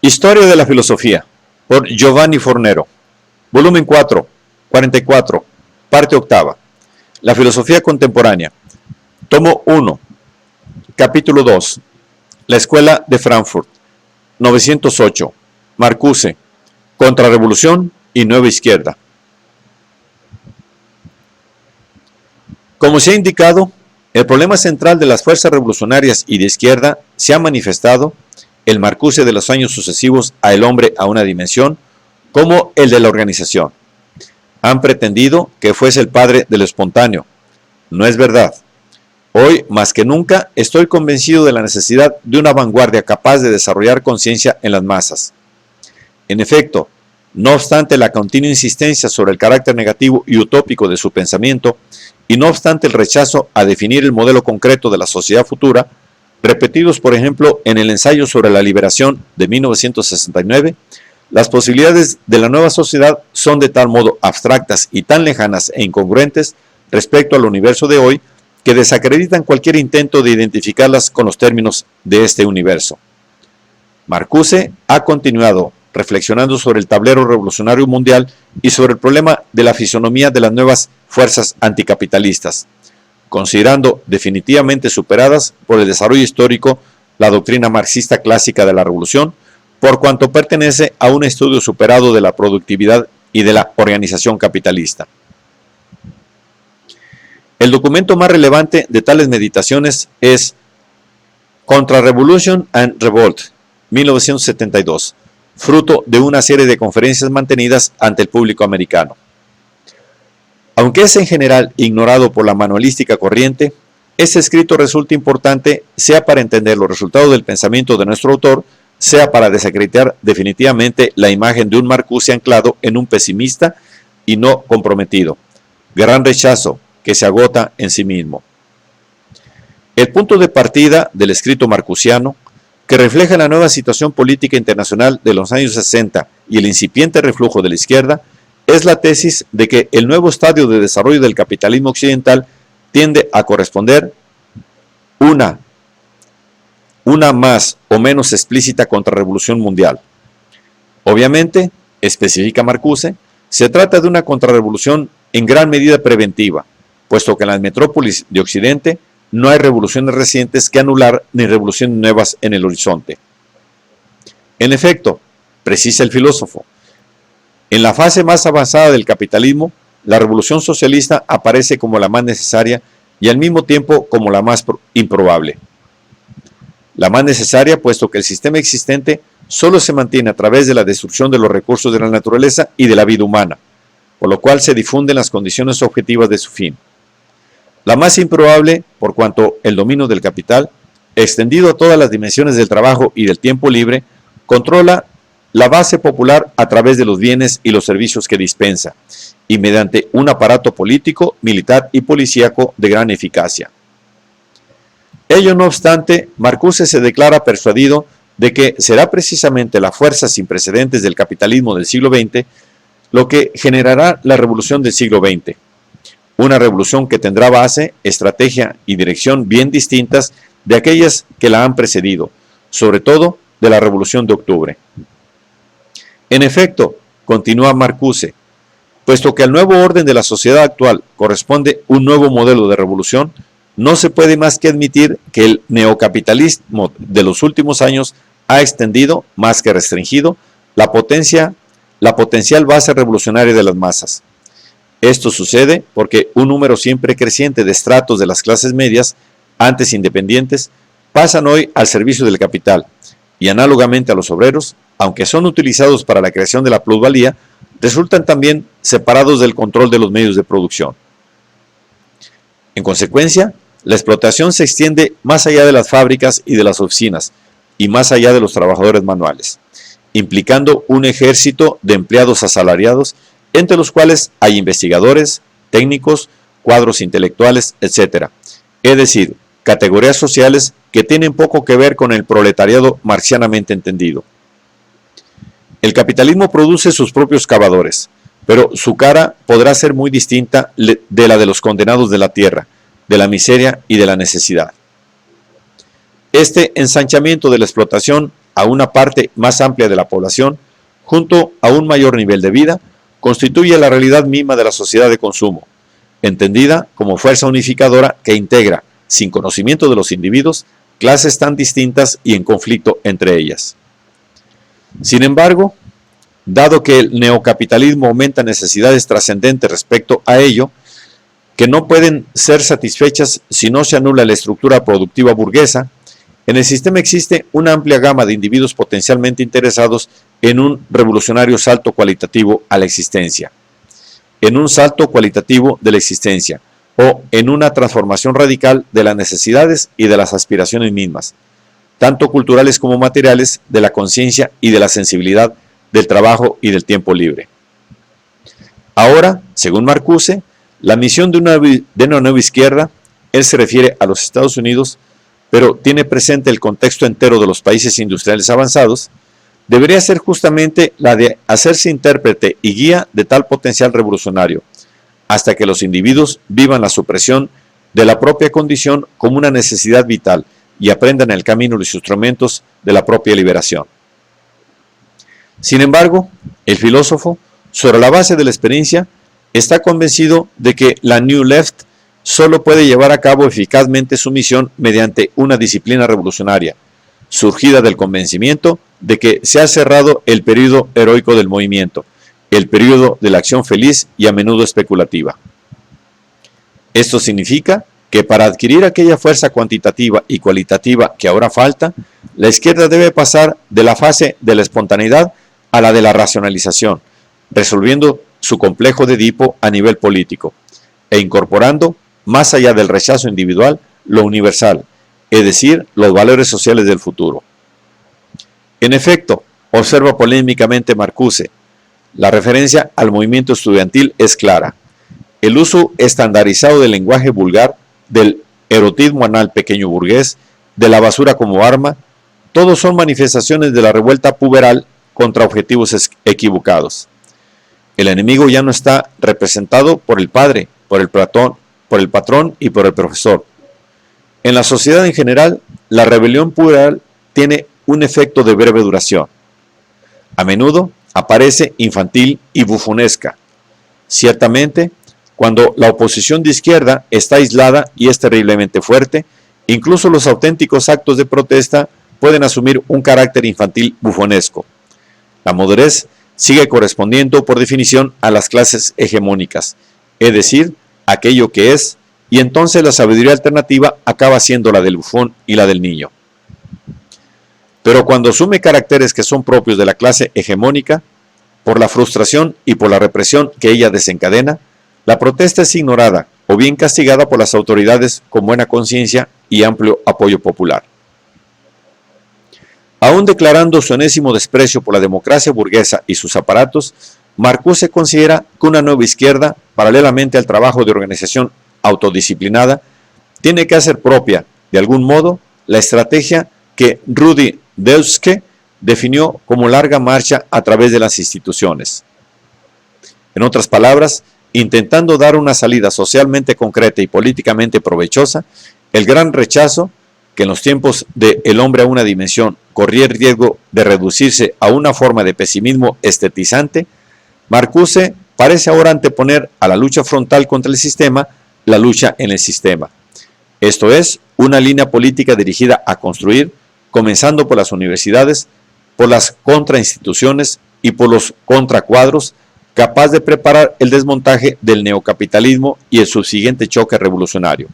Historia de la filosofía, por Giovanni Fornero. Volumen 4, 44, parte octava. La filosofía contemporánea. Tomo 1, capítulo 2. La escuela de Frankfurt, 908. Marcuse, Contrarrevolución y Nueva Izquierda. Como se ha indicado, el problema central de las fuerzas revolucionarias y de izquierda se ha manifestado el Marcuse de los años sucesivos a El hombre a una dimensión, como el de la organización. Han pretendido que fuese el padre de lo espontáneo. No es verdad. Hoy, más que nunca, estoy convencido de la necesidad de una vanguardia capaz de desarrollar conciencia en las masas. En efecto, no obstante la continua insistencia sobre el carácter negativo y utópico de su pensamiento, y no obstante el rechazo a definir el modelo concreto de la sociedad futura, repetidos por ejemplo en el ensayo sobre la liberación de 1969, las posibilidades de la nueva sociedad son de tal modo abstractas y tan lejanas e incongruentes respecto al universo de hoy, que desacreditan cualquier intento de identificarlas con los términos de este universo. Marcuse ha continuado reflexionando sobre el tablero revolucionario mundial y sobre el problema de la fisonomía de las nuevas fuerzas anticapitalistas, considerando definitivamente superadas por el desarrollo histórico la doctrina marxista clásica de la revolución, por cuanto pertenece a un estudio superado de la productividad y de la organización capitalista. El documento más relevante de tales meditaciones es Contra-Revolution and Revolt, 1972, fruto de una serie de conferencias mantenidas ante el público americano. Aunque es en general ignorado por la manualística corriente, este escrito resulta importante sea para entender los resultados del pensamiento de nuestro autor, sea para desacreditar definitivamente la imagen de un Marcuse anclado en un pesimista y no comprometido, gran rechazo que se agota en sí mismo. El punto de partida del escrito marcusiano, que refleja la nueva situación política internacional de los años 60 y el incipiente reflujo de la izquierda, es la tesis de que el nuevo estadio de desarrollo del capitalismo occidental tiende a corresponder una más o menos explícita contrarrevolución mundial. Obviamente, especifica Marcuse, se trata de una contrarrevolución en gran medida preventiva, puesto que en las metrópolis de Occidente no hay revoluciones recientes que anular ni revoluciones nuevas en el horizonte. En efecto, precisa el filósofo, en la fase más avanzada del capitalismo, la revolución socialista aparece como la más necesaria y al mismo tiempo como la más improbable. La más necesaria, puesto que el sistema existente solo se mantiene a través de la destrucción de los recursos de la naturaleza y de la vida humana, por lo cual se difunden las condiciones objetivas de su fin. La más improbable, por cuanto el dominio del capital, extendido a todas las dimensiones del trabajo y del tiempo libre, controla la base popular a través de los bienes y los servicios que dispensa, y mediante un aparato político, militar y policíaco de gran eficacia. Ello no obstante, Marcuse se declara persuadido de que será precisamente la fuerza sin precedentes del capitalismo del siglo XX lo que generará la revolución del siglo XX. Una revolución que tendrá base, estrategia y dirección bien distintas de aquellas que la han precedido, sobre todo de la Revolución de Octubre. En efecto, continúa Marcuse, puesto que al nuevo orden de la sociedad actual corresponde un nuevo modelo de revolución, no se puede más que admitir que el neocapitalismo de los últimos años ha extendido, más que restringido, la potencial base revolucionaria de las masas. Esto sucede porque un número siempre creciente de estratos de las clases medias, antes independientes, pasan hoy al servicio del capital y análogamente a los obreros, aunque son utilizados para la creación de la plusvalía, resultan también separados del control de los medios de producción. En consecuencia, la explotación se extiende más allá de las fábricas y de las oficinas y más allá de los trabajadores manuales, implicando un ejército de empleados asalariados, entre los cuales hay investigadores, técnicos, cuadros intelectuales, etc. Es decir, categorías sociales que tienen poco que ver con el proletariado marxianamente entendido. El capitalismo produce sus propios cavadores, pero su cara podrá ser muy distinta de la de los condenados de la tierra, de la miseria y de la necesidad. Este ensanchamiento de la explotación a una parte más amplia de la población, junto a un mayor nivel de vida, constituye la realidad misma de la sociedad de consumo, entendida como fuerza unificadora que integra, sin conocimiento de los individuos, clases tan distintas y en conflicto entre ellas. Sin embargo, dado que el neocapitalismo aumenta necesidades trascendentes respecto a ello, que no pueden ser satisfechas si no se anula la estructura productiva burguesa, en el sistema existe una amplia gama de individuos potencialmente interesados en un revolucionario salto cualitativo a la existencia, en un salto cualitativo de la existencia, o en una transformación radical de las necesidades y de las aspiraciones mismas, tanto culturales como materiales, de la conciencia y de la sensibilidad, del trabajo y del tiempo libre. Ahora, según Marcuse, la misión de una nueva izquierda, él se refiere a los Estados Unidos, pero tiene presente el contexto entero de los países industriales avanzados, debería ser justamente la de hacerse intérprete y guía de tal potencial revolucionario, hasta que los individuos vivan la supresión de la propia condición como una necesidad vital y aprendan el camino y los instrumentos de la propia liberación. Sin embargo, el filósofo, sobre la base de la experiencia, está convencido de que la New Left solo puede llevar a cabo eficazmente su misión mediante una disciplina revolucionaria, surgida del convencimiento de que se ha cerrado el período heroico del movimiento, el período de la acción feliz y a menudo especulativa. Esto significa que para adquirir aquella fuerza cuantitativa y cualitativa que ahora falta, la izquierda debe pasar de la fase de la espontaneidad a la de la racionalización, resolviendo su complejo de Edipo a nivel político, e incorporando, más allá del rechazo individual, lo universal, es decir, los valores sociales del futuro. En efecto, observa polémicamente Marcuse, la referencia al movimiento estudiantil es clara. El uso estandarizado del lenguaje vulgar, del erotismo anal pequeño burgués, de la basura como arma, todos son manifestaciones de la revuelta puberal contra objetivos equivocados. El enemigo ya no está representado por el padre, por el patrón y por el profesor. En la sociedad en general, la rebelión puberal tiene un efecto de breve duración. A menudo aparece infantil y bufonesca. Ciertamente, cuando la oposición de izquierda está aislada y es terriblemente fuerte, incluso los auténticos actos de protesta pueden asumir un carácter infantil bufonesco. La madurez sigue correspondiendo por definición a las clases hegemónicas, es decir, aquello que es, y entonces la sabiduría alternativa acaba siendo la del bufón y la del niño. Pero cuando asume caracteres que son propios de la clase hegemónica, por la frustración y por la represión que ella desencadena, la protesta es ignorada o bien castigada por las autoridades con buena conciencia y amplio apoyo popular. Aún declarando su enésimo desprecio por la democracia burguesa y sus aparatos, Marcuse considera que una nueva izquierda, paralelamente al trabajo de organización autodisciplinada, tiene que hacer propia, de algún modo, la estrategia que Rudi Deuske definió como larga marcha a través de las instituciones. En otras palabras, intentando dar una salida socialmente concreta y políticamente provechosa, el gran rechazo, que en los tiempos de El hombre a una dimensión corría el riesgo de reducirse a una forma de pesimismo estetizante, Marcuse parece ahora anteponer a la lucha frontal contra el sistema, la lucha en el sistema. Esto es, una línea política dirigida a construir, comenzando por las universidades, por las contrainstituciones y por los contracuadros, capaz de preparar el desmontaje del neocapitalismo y el subsiguiente choque revolucionario.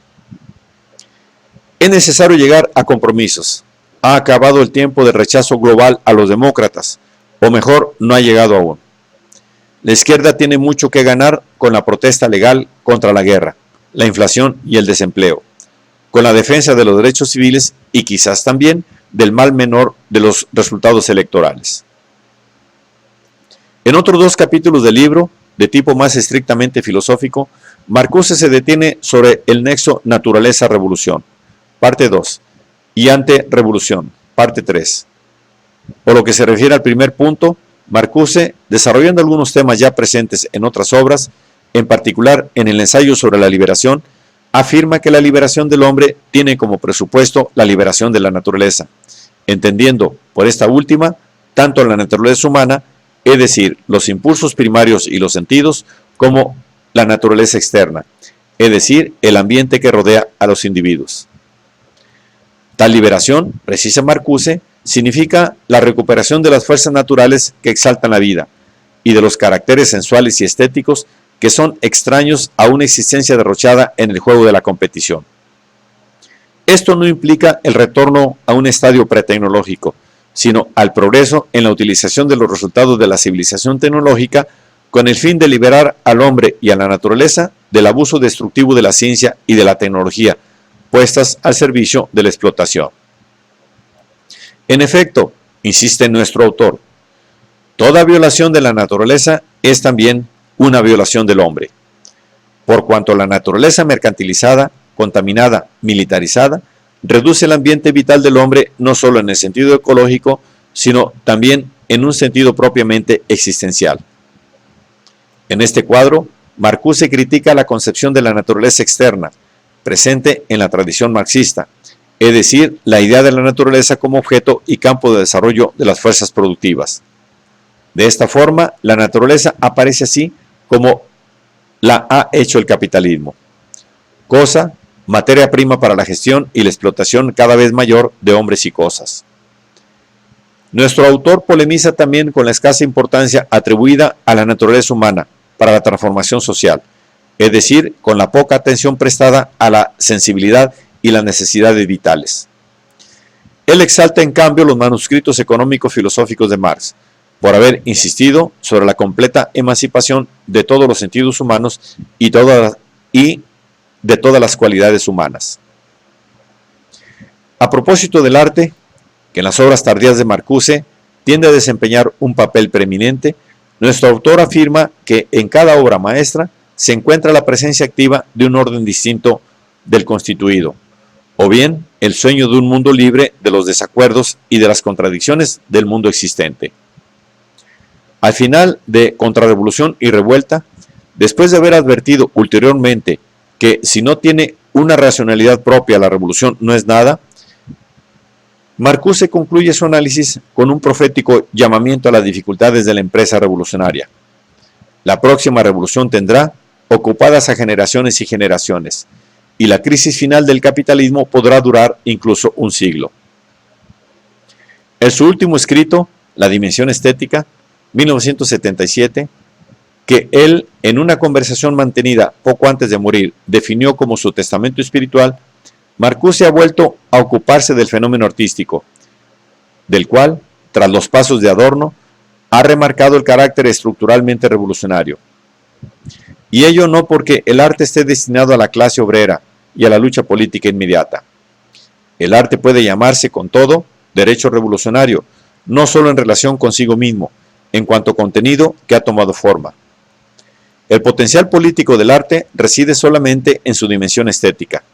Es necesario llegar a compromisos. Ha acabado el tiempo de rechazo global a los demócratas, o mejor, no ha llegado aún. La izquierda tiene mucho que ganar con la protesta legal contra la guerra, la inflación y el desempleo, con la defensa de los derechos civiles y quizás también del mal menor de los resultados electorales. En otros dos capítulos del libro, de tipo más estrictamente filosófico, Marcuse se detiene sobre el nexo naturaleza-revolución, parte 2, y ante-revolución, parte 3. Por lo que se refiere al primer punto, Marcuse, desarrollando algunos temas ya presentes en otras obras, en particular en el ensayo sobre la liberación, afirma que la liberación del hombre tiene como presupuesto la liberación de la naturaleza, entendiendo por esta última tanto la naturaleza humana, es decir, los impulsos primarios y los sentidos, como la naturaleza externa, es decir, el ambiente que rodea a los individuos. Tal liberación, precisa Marcuse, significa la recuperación de las fuerzas naturales que exaltan la vida y de los caracteres sensuales y estéticos que son extraños a una existencia derrochada en el juego de la competición. Esto no implica el retorno a un estadio pretecnológico, sino al progreso en la utilización de los resultados de la civilización tecnológica con el fin de liberar al hombre y a la naturaleza del abuso destructivo de la ciencia y de la tecnología, puestas al servicio de la explotación. En efecto, insiste nuestro autor, toda violación de la naturaleza es también una violación del hombre, por cuanto la naturaleza mercantilizada, contaminada, militarizada, reduce el ambiente vital del hombre no solo en el sentido ecológico, sino también en un sentido propiamente existencial. En este cuadro, Marcuse critica la concepción de la naturaleza externa, presente en la tradición marxista, es decir, la idea de la naturaleza como objeto y campo de desarrollo de las fuerzas productivas. De esta forma, la naturaleza aparece así como la ha hecho el capitalismo, cosa, materia prima para la gestión y la explotación cada vez mayor de hombres y cosas. Nuestro autor polemiza también con la escasa importancia atribuida a la naturaleza humana para la transformación social, es decir, con la poca atención prestada a la sensibilidad y las necesidades vitales. Él exalta en cambio los manuscritos económicos filosóficos de Marx, por haber insistido sobre la completa emancipación de todos los sentidos humanos y de todas las cualidades humanas. A propósito del arte, que en las obras tardías de Marcuse tiende a desempeñar un papel preeminente, nuestro autor afirma que en cada obra maestra se encuentra la presencia activa de un orden distinto del constituido, o bien el sueño de un mundo libre de los desacuerdos y de las contradicciones del mundo existente. Al final de Contrarrevolución y Revuelta, después de haber advertido ulteriormente que si no tiene una racionalidad propia la revolución no es nada, Marcuse concluye su análisis con un profético llamamiento a las dificultades de la empresa revolucionaria. La próxima revolución tendrá ocupadas a generaciones y generaciones, y la crisis final del capitalismo podrá durar incluso un siglo. En su último escrito, La dimensión estética, 1977, que él, en una conversación mantenida poco antes de morir, definió como su testamento espiritual, Marcuse ha vuelto a ocuparse del fenómeno artístico, del cual, tras los pasos de Adorno, ha remarcado el carácter estructuralmente revolucionario. Y ello no porque el arte esté destinado a la clase obrera y a la lucha política inmediata. El arte puede llamarse, con todo, derecho revolucionario, no solo en relación consigo mismo, en cuanto a contenido que ha tomado forma. El potencial político del arte reside solamente en su dimensión estética.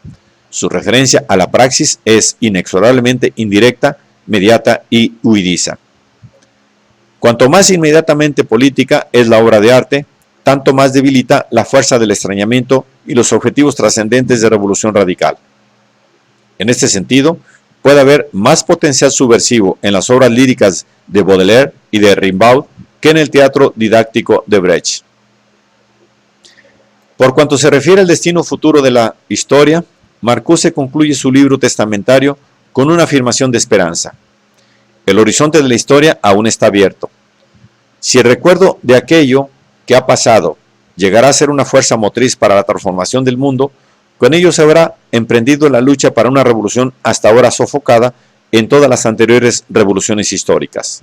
Su referencia a la praxis es inexorablemente indirecta, mediata y huidiza. Cuanto más inmediatamente política es la obra de arte, tanto más debilita la fuerza del extrañamiento y los objetivos trascendentes de revolución radical. En este sentido, puede haber más potencial subversivo en las obras líricas de Baudelaire y de Rimbaud que en el teatro didáctico de Brecht. Por cuanto se refiere al destino futuro de la historia, Marcuse concluye su libro testamentario con una afirmación de esperanza. El horizonte de la historia aún está abierto. Si el recuerdo de aquello que ha pasado llegará a ser una fuerza motriz para la transformación del mundo, con ello se habrá emprendido la lucha para una revolución hasta ahora sofocada en todas las anteriores revoluciones históricas.